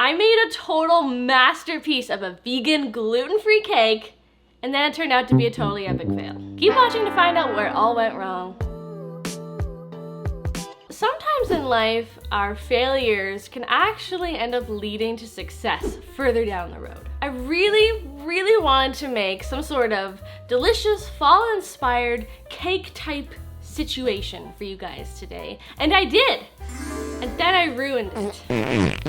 I made a total masterpiece of a vegan gluten-free cake, and then it turned out to be a totally epic fail. Keep watching to find out where it all went wrong. Sometimes in life, our failures can actually end up leading to success further down the road. I really wanted to make some sort of delicious fall-inspired cake-type situation for you guys today, and I did, and then I ruined it.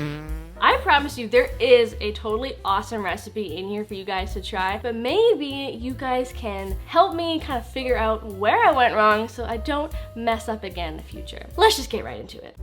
I promise you there is a totally awesome recipe in here for you guys to try, but maybe you guys can help me kind of figure out where I went wrong so I don't mess up again in the future. Let's just get right into it.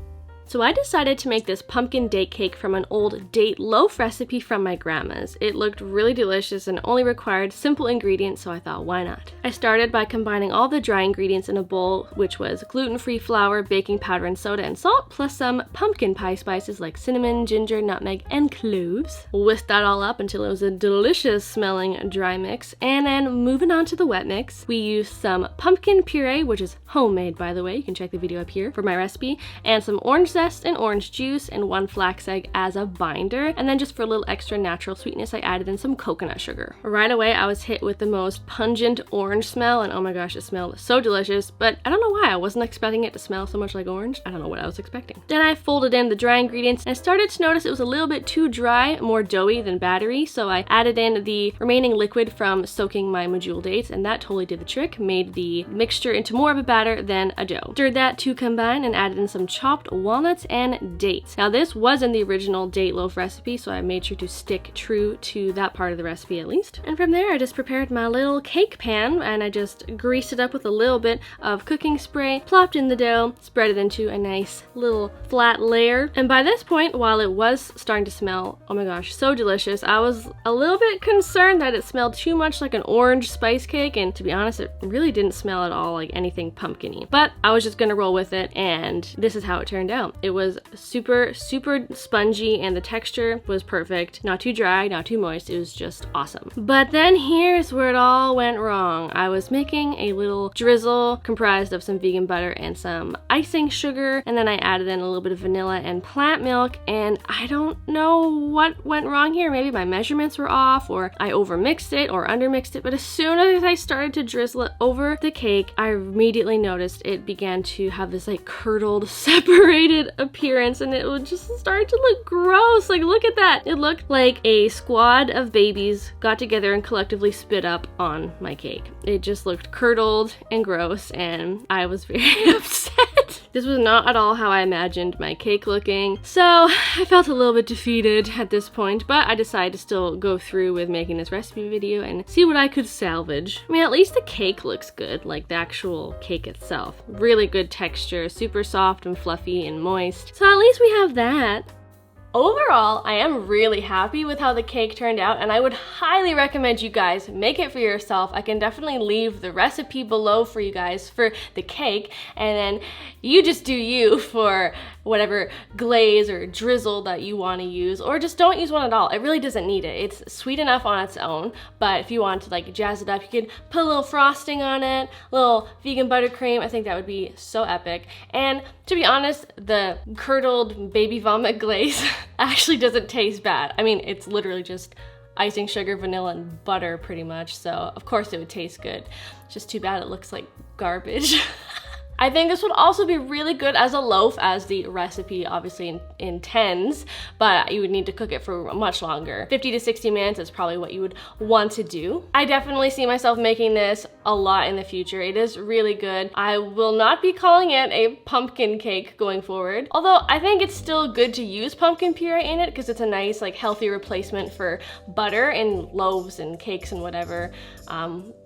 So I decided to make this pumpkin date cake from an old date loaf recipe from my grandma's. It looked really delicious and only required simple ingredients, so I thought, why not? I started by combining all the dry ingredients in a bowl, which was gluten-free flour, baking powder, and soda and salt, plus some pumpkin pie spices like cinnamon, ginger, nutmeg, and cloves. Whisked that all up until it was a delicious smelling dry mix, and then moving on to the wet mix, we used some pumpkin puree, which is homemade by the way, you can check the video up here for my recipe, and some orange zest and orange juice and 1 flax egg as a binder, and then just for a little extra natural sweetness I added in some coconut sugar. Right away I was hit with the most pungent orange smell, and oh my gosh, it smelled so delicious, but I don't know why I wasn't expecting it to smell so much like orange. I don't know what I was expecting. Then I folded in the dry ingredients and I started to notice it was a little bit too dry, more doughy than battery, so I added in the remaining liquid from soaking my medjool dates, and that totally did the trick, made the mixture into more of a batter than a dough. Stirred that to combine and added in some chopped walnuts and dates. Now this was in the original date loaf recipe, so I made sure to stick true to that part of the recipe at least. And from there I just prepared my little cake pan, and I just greased it up with a little bit of cooking spray, plopped in the dough, spread it into a nice little flat layer. And by this point, while it was starting to smell, oh my gosh, so delicious, I was a little bit concerned that it smelled too much like an orange spice cake, and to be honest, it really didn't smell at all like anything pumpkin-y. But I was just gonna roll with it, and this is how it turned out. It was super spongy, and the texture was perfect. Not too dry, not too moist. It was just awesome. But then here's where it all went wrong. I was making a little drizzle comprised of some vegan butter and some icing sugar, and then I added in a little bit of vanilla and plant milk, and I don't know what went wrong here. Maybe my measurements were off, or I overmixed it or undermixed it, but as soon as I started to drizzle it over the cake, I immediately noticed it began to have this like curdled, separated appearance, and it would just start to look gross. Like, look at that. It looked like a squad of babies got together and collectively spit up on my cake. It just looked curdled and gross, and I was very upset. This was not at all how I imagined my cake looking, so I felt a little bit defeated at this point, but I decided to still go through with making this recipe video and see what I could salvage. I mean, at least the cake looks good, like the actual cake itself. Really good texture, super soft and fluffy and moist, so at least we have that. Overall, I am really happy with how the cake turned out, and I would highly recommend you guys make it for yourself. I can definitely leave the recipe below for you guys for the cake, and then you just do you for whatever glaze or drizzle that you want to use, or just don't use one at all. It really doesn't need it. It's sweet enough on its own, but if you want to like jazz it up, you could put a little frosting on it, a little vegan buttercream. I think that would be so epic. And to be honest, the curdled baby vomit glaze actually doesn't taste bad. I mean, it's literally just icing sugar, vanilla, and butter pretty much, so of course it would taste good. It's just too bad it looks like garbage. I think this would also be really good as a loaf, as the recipe obviously intends, but you would need to cook it for much longer. 50 to 60 minutes is probably what you would want to do. I definitely see myself making this a lot in the future. It is really good. I will not be calling it a pumpkin cake going forward, although I think it's still good to use pumpkin puree in it because it's a nice, like, healthy replacement for butter in loaves and cakes and whatever.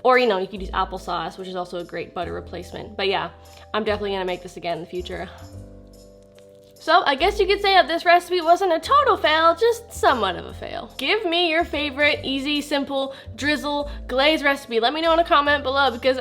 Or, you know, you could use applesauce, which is also a great butter replacement. But yeah, I'm definitely gonna make this again in the future. So I guess you could say that this recipe wasn't a total fail, just somewhat of a fail. Give me your favorite easy, simple drizzle glaze recipe. Let me know in a comment below, because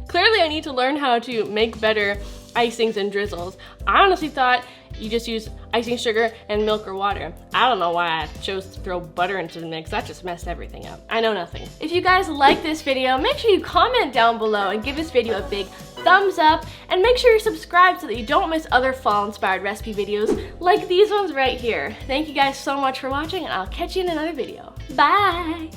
clearly I need to learn how to make better icings and drizzles. I honestly thought you just use icing sugar and milk or water. I don't know why I chose to throw butter into the mix. That just messed everything up. I know nothing. If you guys like this video, make sure you comment down below and give this video a big thumbs up, and make sure you're subscribed so that you don't miss other fall-inspired recipe videos like these ones right here. Thank you guys so much for watching, and I'll catch you in another video. Bye!